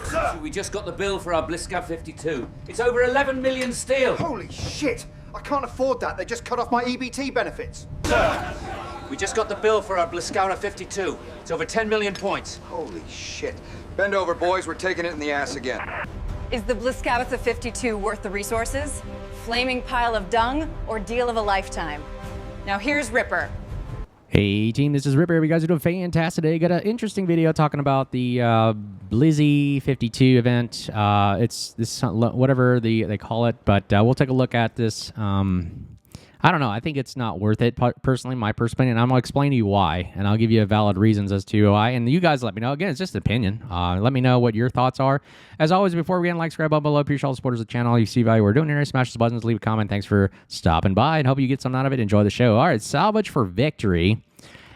So we just got the bill for our Blyskav 52. It's over 11 million steel. Holy shit! I can't afford that. They just cut off my EBT benefits. We just got the bill for our Blyskawica 52. It's over 10 million points. Holy shit. Bend over, boys. We're taking it in the ass again. Is the Blyskawica 52 worth the resources? Flaming pile of dung or deal of a lifetime? Now here's Ripper. Hey team, this is Ripper. You guys are doing fantastic today. Got an interesting video talking about the Blizzy 52 event. It's this whatever they call it, but we'll take a look at this. I don't know. I think it's not worth it, personally, my personal opinion. I'm going to explain to you why, and I'll give you valid reasons as to why. And you guys let me know. Again, it's just an opinion. Let me know what your thoughts are. As always, before we end, like, subscribe, button below. Appreciate all the supporters of the channel. You see value we're doing here. Smash those buttons, leave a comment. Thanks for stopping by, and hope you get something out of it. Enjoy the show. All right, Salvage for Victory.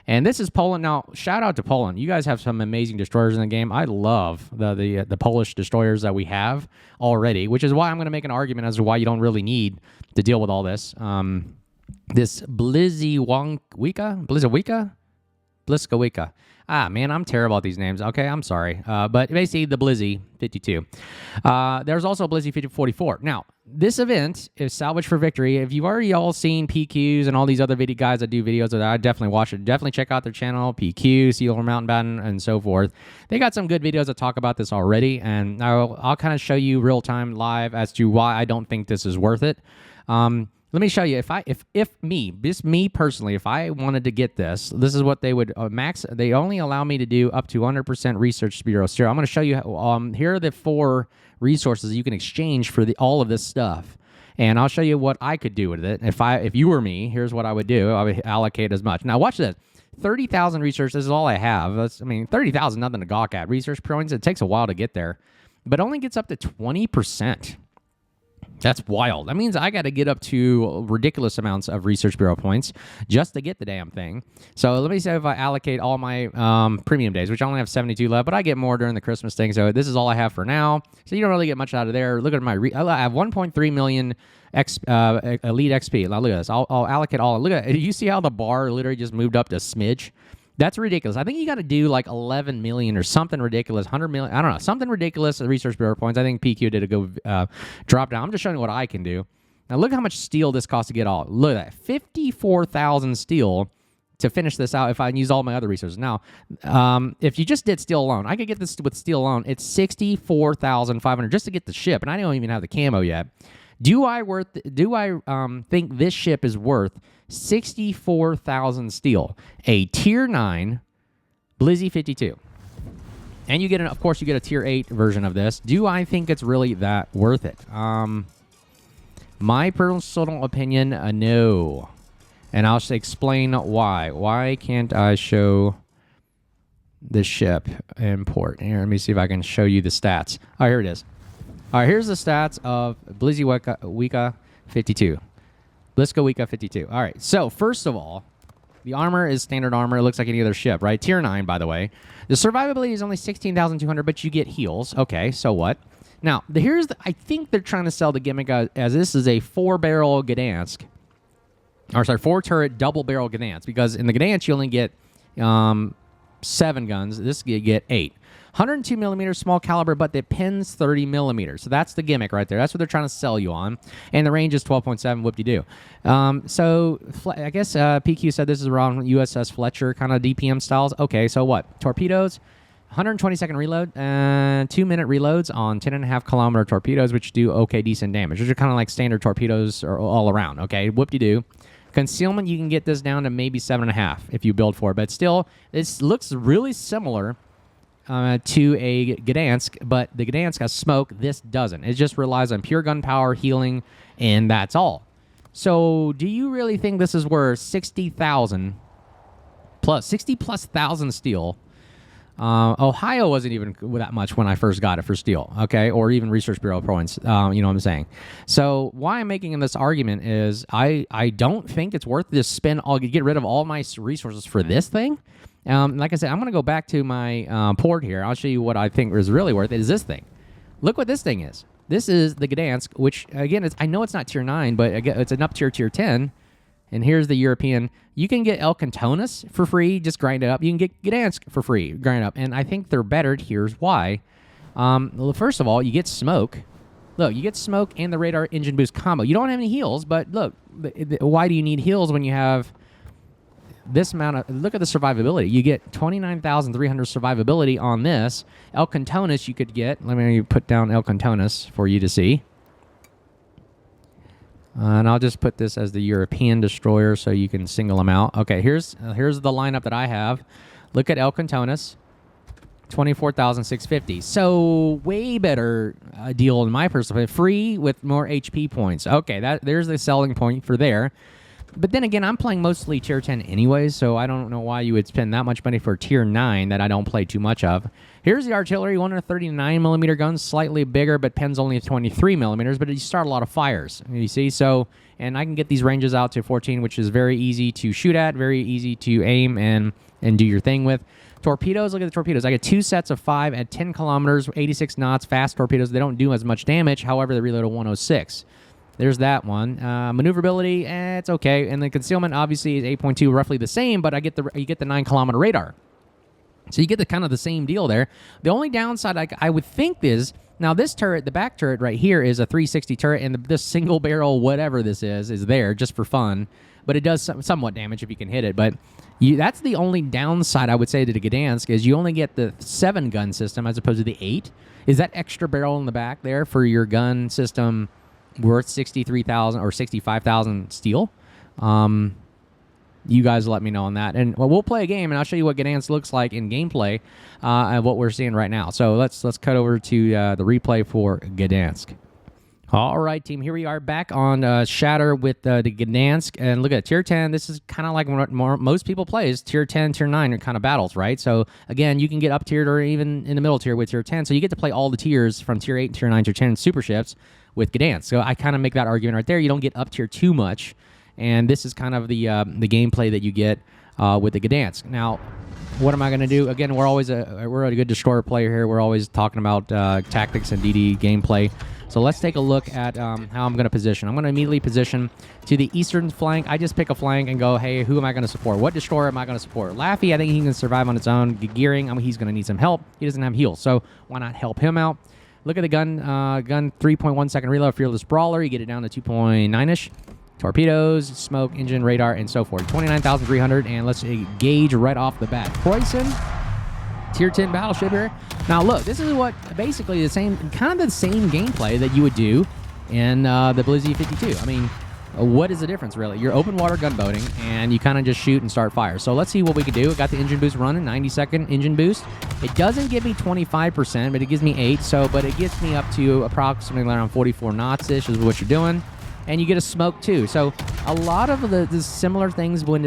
And this is Poland. Now, shout out to Poland. You guys have some amazing destroyers in the game. I love the Polish destroyers that we have already, which is why I'm going to make an argument as to why you don't really need to deal with all this. This Blyskawica. Ah, man, I'm terrible at these names. Okay, I'm sorry. But basically, the Blizzy 52. There's also Blizzy 44. Now, this event is Salvage for Victory. If you've already all seen PQs and all these other video guys that do videos of that, I definitely watch it. Definitely check out their channel, PQ, Seal or Mountain Batten, and so forth. They got some good videos that talk about this already, and I'll kind of show you real-time live as to why I don't think this is worth it. Let me show you. If me personally, if I wanted to get this is what they would max. They only allow me to do up to 100% Research Bureau Stereo. I'm going to show you. Here are the 4 resources you can exchange for all of this stuff, and I'll show you what I could do with it. If you were me, here's what I would do. I would allocate as much. Now watch this. 30,000 research. This is all I have. 30,000 nothing to gawk at. Research points. It takes a while to get there, but only gets up to 20%. That's wild. That means I got to get up to ridiculous amounts of Research Bureau points just to get the damn thing. So let me say if I allocate all my premium days, which I only have 72 left, but I get more during the Christmas thing. So this is all I have for now. So you don't really get much out of there. Look at my, I have 1.3 million Elite XP. Now look at this. I'll allocate all. Look at it. You see how the bar literally just moved up to a smidge? That's ridiculous. I think you got to do like 11 million or something ridiculous, 100 million. I don't know, something ridiculous at Research Bureau points. I think PQ did a go drop down. I'm just showing you what I can do. Now look how much steel this costs to get all. Look at that, 54,000 steel to finish this out if I use all my other resources. Now, if you just did steel alone, I could get this with steel alone. It's 64,500 just to get the ship, and I don't even have the camo yet. Do I think this ship is worth 64,000 steel? A tier 9 Blizzy 52. And you get of course you get a tier 8 version of this. Do I think it's really that worth it? My personal opinion, no. And I'll explain why. Why can't I show the ship import? Here, let me see if I can show you the stats. Oh, here it is. All right, here's the stats of Blyskawica 52. Blyskawica 52. All right, so first of all, the armor is standard armor. It looks like any other ship, right? Tier 9, by the way. The survivability is only 16,200, but you get heals. Okay, so what? Now, I think they're trying to sell the gimmick as this is a 4-barrel Gdansk. Or sorry, 4-turret double-barrel Gdansk, because in the Gdansk you only get 7 guns. This you get 8. 102 millimeters small caliber, but the pin's 30 millimeters. So that's the gimmick right there. That's what they're trying to sell you on. And the range is 12.7. Whoop-de-doo. So I guess PQ said this is around USS Fletcher kind of DPM styles. Okay, so what? Torpedoes, 120-second reload, and 2-minute reloads on 10.5-kilometer torpedoes, which do okay, decent damage. Which are kind of like standard torpedoes all around. Okay, whoop-de-doo. Concealment, you can get this down to maybe 7.5 if you build for it. But still, this looks really similar to a Gdansk, but the Gdansk has smoke. This doesn't. It just relies on pure gunpowder, healing, and that's all. So do you really think this is worth 60,000 plus 60+ thousand steel? Ohio wasn't even that much when I first got it for steel, okay, or even Research Bureau points. You know what I'm saying? So why I'm making this argument is I don't think it's worth this spend. I'll get rid of all my resources for this thing. Like I said, I'm going to go back to my port here. I'll show you what I think is really worth it. Is this thing. Look what this thing is. This is the Gdansk, which, again, I know it's not tier 9, but again, it's an up tier 10. And here's the European. You can get El Cantones for free. Just grind it up. You can get Gdansk for free. Grind it up. And I think they're better. Here's why. Well, first of all, you get smoke. Look, you get smoke and the radar engine boost combo. You don't have any heals, but look, why do you need heals when you have this amount of... Look at the survivability. You get 29,300 survivability on this. El Cantonis you could get. Let me put down El Cantonis for you to see. And I'll just put this as the European destroyer so you can single them out. Okay, here's the lineup that I have. Look at El Cantonis. 24,650. So way better deal in my personal opinion. Free with more HP points. Okay, there's the selling point for there. But then again, I'm playing mostly tier 10 anyways, so I don't know why you would spend that much money for tier 9 that I don't play too much of. Here's the artillery, 139mm gun, slightly bigger, but pen's only 23mm, but you start a lot of fires, you see? So, and I can get these ranges out to 14, which is very easy to shoot at, very easy to aim and do your thing with. Torpedoes, look at the torpedoes. I get 2 sets of 5 at 10 kilometers, 86 knots, fast torpedoes. They don't do as much damage, however, they reload at 106. There's that one. Maneuverability, it's okay. And the concealment obviously is 8.2, roughly the same, but you get the 9-kilometer radar. So you get the kind of the same deal there. The only downside I would think is, now this turret, the back turret right here is a 360 turret, and this single barrel, whatever this is there just for fun. But it does somewhat damage if you can hit it. But that's the only downside I would say to the Gdansk is you only get the 7-gun system as opposed to the 8. Is that extra barrel in the back there for your gun system worth 63,000 or 65,000 steel? You guys let me know on that. And well, we'll play a game, and I'll show you what Gdansk looks like in gameplay and what we're seeing right now. So let's cut over to the replay for Gdansk. All right, team, here we are back on Shatter with the Gdansk. And look at Tier 10. This is kind of like what most people play is Tier 10, Tier 9 kind of battles, right? So, again, you can get up-tiered or even in the middle tier with Tier 10. So you get to play all the tiers from Tier 8, Tier 9, Tier 10 super ships with Gdansk. So I kind of make that argument right there. You don't get up-tier too much. And this is kind of the gameplay that you get with the Gdansk. Now, what am I going to do? Again, we're a good destroyer player here. We're always talking about tactics and DD gameplay. So let's take a look at how I'm going to position. I'm going to immediately position to the eastern flank. I just pick a flank and go, hey, who am I going to support? What destroyer am I going to support? Laffy, I think he can survive on its own. Gearing, he's going to need some help. He doesn't have heals, so why not help him out? Look at the gun. Gun 3.1 second reload, fearless brawler. You get it down to 2.9-ish. Torpedoes, smoke, engine, radar, and so forth. 29,300, and let's gauge right off the bat. Preußen, Tier 10 battleship here. Now look, this is what basically the same gameplay that you would do in the Blizzy 52. I mean, what is the difference really? You're open water gunboating, and you kind of just shoot and start fire. So let's see what we can do. Got the engine boost running, 90-second engine boost. It doesn't give me 25%, but it gives me 8. But it gets me up to approximately around 44 knots-ish is what you're doing. And you get a smoke too. So a lot of the similar things with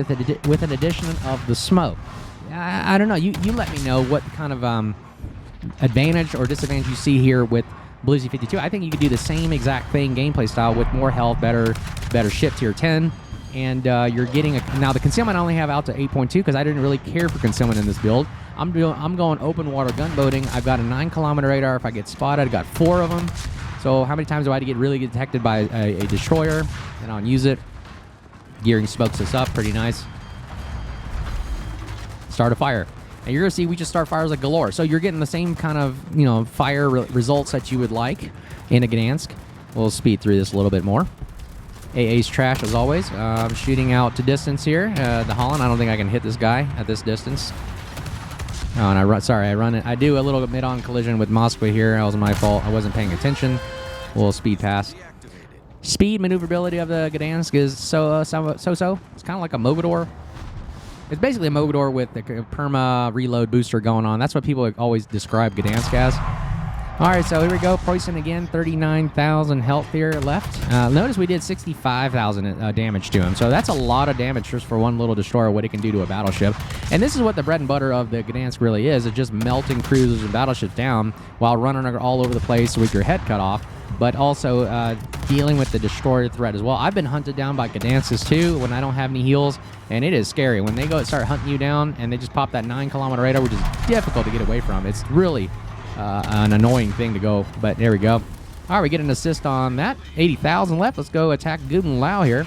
an addition of the smoke. I don't know. You let me know what kind of advantage or disadvantage you see here with Blizzy 52. I think you could do the same exact thing gameplay style with more health, better ship tier 10, and you're getting now the concealment I only have out to 8.2 because I didn't really care for concealment in this build. I'm going open water gunboating. I've got a 9-kilometer radar. If I get spotted, I've got 4 of them. So how many times do I have to get really detected by a destroyer? And I'll use it. Gearing smokes us up. Pretty nice. Start a fire. And you're going to see we just start fires like galore. So you're getting the same kind of, fire results that you would like in a Gdansk. We'll speed through this a little bit more. AA's trash as always. Shooting out to distance here. The Holland. I don't think I can hit this guy at this distance. Oh, and I do a little mid-on collision with Moskva here. That was my fault. I wasn't paying attention. A little speed pass. Speed maneuverability of the Gdansk is so. It's kind of like a Mogador. It's basically a Mogador with the perma reload booster going on. That's what people always describe Gdansk as. All right, so here we go. Preußen again, 39,000 health here left. Notice we did 65,000 damage to him. So that's a lot of damage just for one little destroyer, what it can do to a battleship. And this is what the bread and butter of the Gdansk really is. It's just melting cruisers and battleships down while running all over the place with your head cut off, but also dealing with the destroyer threat as well. I've been hunted down by Gdansks too when I don't have any heals, and it is scary. When they start hunting you down and they just pop that 9-kilometer radar, which is difficult to get away from. It's really an annoying thing to go, but there we go. All right, we get an assist on that. 80,000 left. Let's go attack Guten Lao here.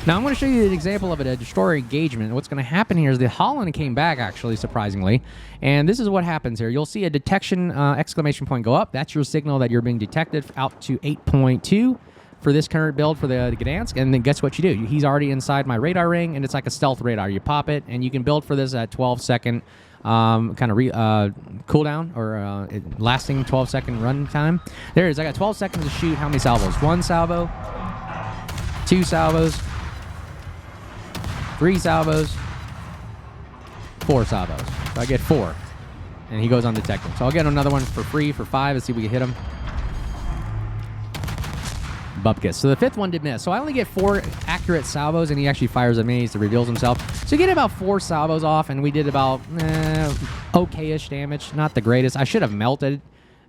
Now, I'm going to show you an example of a destroyer engagement. What's going to happen here is the Holland came back, actually, surprisingly. And this is what happens here. You'll see a detection exclamation point go up. That's your signal that you're being detected out to 8.2 for this current build for the Gdansk. And then guess what you do? He's already inside my radar ring, and it's like a stealth radar. You pop it, and you can build for this at 12-second kind of cooldown or lasting 12-second run time. There it is. I got 12 seconds to shoot. How many salvos? 1 salvo, 2 salvos, 3 salvos, 4 salvos. So I get 4. And he goes undetected. So I'll get another one for free for 5. Let's see if we can hit him. Bupkis. So the 5th one did miss. So I only get 4 accurate salvos, and he actually fires at me. He reveals himself. So you get about 4 salvos off, and we did about okay-ish damage. Not the greatest. I should have melted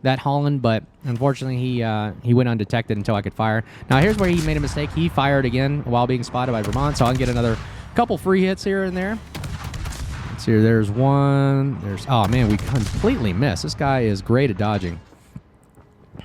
that Holland, but unfortunately he went undetected until I could fire. Now here's where he made a mistake. He fired again while being spotted by Vermont, so I can get another couple free hits here and there. Let's see, there's one. Oh man, we completely missed. This guy is great at dodging.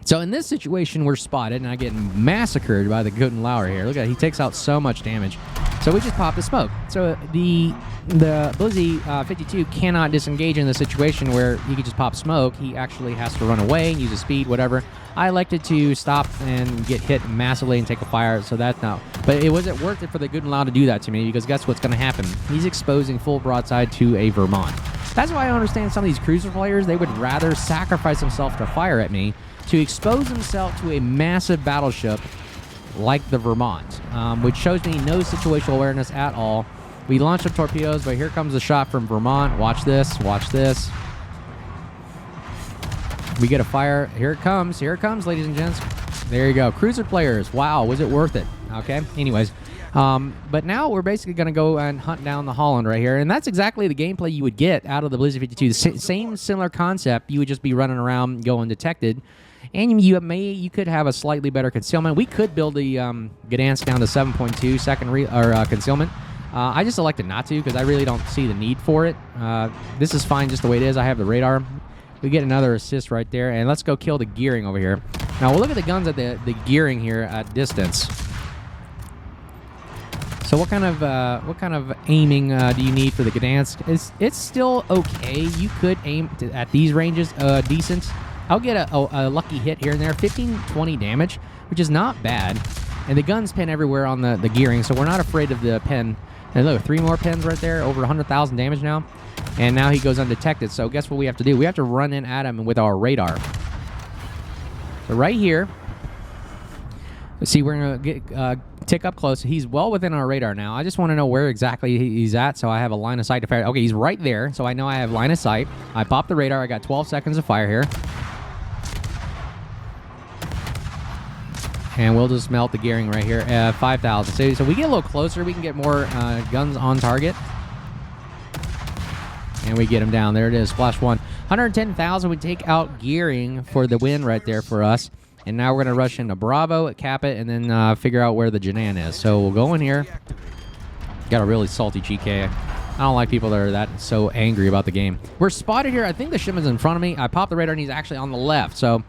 So in this situation, we're spotted, and I get massacred by the Guten Lauer here. Look at it. He takes out so much damage. So we just pop the smoke. So the Blizzy 52 cannot disengage in the situation where he could just pop smoke. He actually has to run away, use his speed, whatever. I elected to stop and get hit massively and take a fire, so that's not. But it wasn't worth it for the Guten Lauer to do that to me, because guess what's going to happen? He's exposing full broadside to a Vermont. That's why I understand some of these cruiser players, they would rather sacrifice themselves to fire at me to expose himself to a massive battleship like the Vermont, which shows me no situational awareness at all. We launched some torpedoes, but here comes the shot from Vermont. Watch this. Watch this. We get a fire. Here it comes. Here it comes, ladies and gents. There you go. Cruiser players. Wow, was it worth it? Okay. Anyways, but now we're basically going to go and hunt down the Holland right here, and that's exactly the gameplay you would get out of the Blizzard 52. The same similar concept. You would just be running around, going undetected. And you could have a slightly better concealment. We could build the Gdansk down to 7.2 second concealment. I just elected not to because I really don't see the need for it. This is fine just the way it is. I have the radar. We get another assist right there, and let's go kill the gearing over here. Now we'll look at the guns at the gearing here at distance. So what kind of aiming do you need for the Gdansk? It's still okay. You could aim at these ranges decent. I'll get a lucky hit here and there, 15-20 damage, which is not bad. And the guns pin everywhere on the gearing, so we're not afraid of the pin. And look, 3 more pins right there, over 100,000 damage now. And now he goes undetected, so guess what we have to do? We have to run in at him with our radar. So right here, let's see, we're going to get tick up close. He's well within our radar now. I just want to know where exactly he's at, so I have a line of sight to fire. Okay, he's right there, so I know I have line of sight. I popped the radar. I got 12 seconds of fire here. And we'll just melt the gearing right here at 5,000. So we get a little closer. We can get more guns on target. And we get him down. There it is. Splash 1. 110,000. We take out gearing for the win right there for us. And now we're going to rush into Bravo, cap it, and then figure out where the Janan is. So we'll go in here. Got a really salty GK. I don't like people that are that so angry about the game. We're spotted here. I think the shipment's in front of me. I popped the radar, and he's actually on the left. So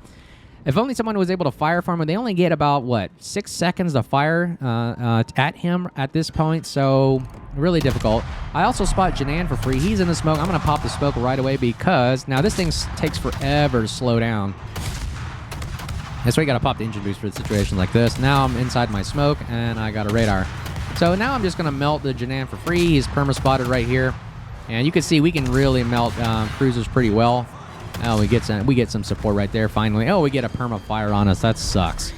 if only someone was able to fire from him, they only get about, 6 seconds to fire at him at this point, so really difficult. I also spot Janan for free. He's in the smoke. I'm going to pop the smoke right away because now this thing takes forever to slow down. That's why you got to pop the engine boost for a situation like this. Now I'm inside my smoke, and I got a radar. So now I'm just going to melt the Janan for free. He's perma-spotted right here. And you can see we can really melt cruisers pretty well. Oh, we get some support right there, finally. Oh, we get a perma fire on us. That sucks.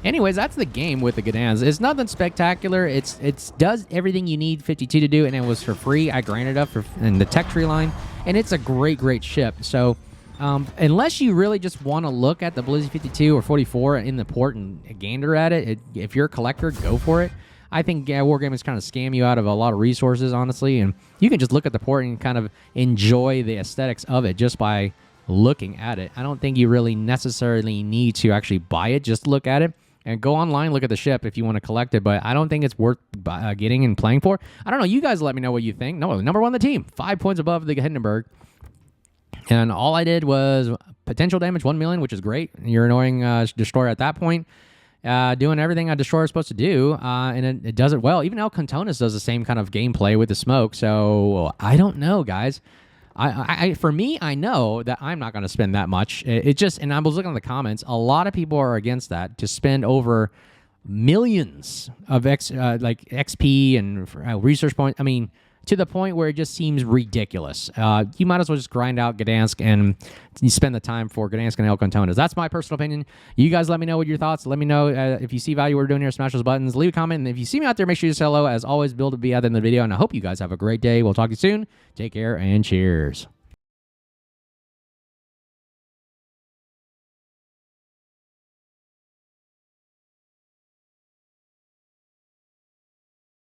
Anyways, that's the game with the Gdansk. It's nothing spectacular. It does everything you need 52 to do, and it was for free. I grinded up in the tech tree line, and it's a great, great ship. So unless you really just want to look at the Blizzy 52 or 44 in the port and gander at it, if you're a collector, go for it. I think Wargaming's kind of scam you out of a lot of resources, honestly, and you can just look at the port and kind of enjoy the aesthetics of it just by looking at it. I don't think you really necessarily need to actually buy it. Just look at it and go online, look at the ship if you want to collect it, but I don't think it's worth getting and playing for. I don't know. You guys let me know what you think. No, number 1 on the team. 5 points above the Hindenburg. And all I did was potential damage 1 million, which is great. You're annoying destroyer at that point. doing everything a destroyer is supposed to do, and it does it well. Even El Cantones does the same kind of gameplay with the smoke. So I don't know, guys. For me, I know that I'm not going to spend that much. It just, and I was looking at the comments, a lot of people are against that, to spend over millions of XP and research points. I mean, to the point where it just seems ridiculous. You might as well just grind out Gdansk and you spend the time for Gdansk and El Cantones. That's my personal opinion. You guys let me know what your thoughts. Let me know if you see value what we're doing here. Smash those buttons. Leave a comment. And if you see me out there, make sure you say hello. As always, Bill to be at the end of the video. And I hope you guys have a great day. We'll talk to you soon. Take care and cheers.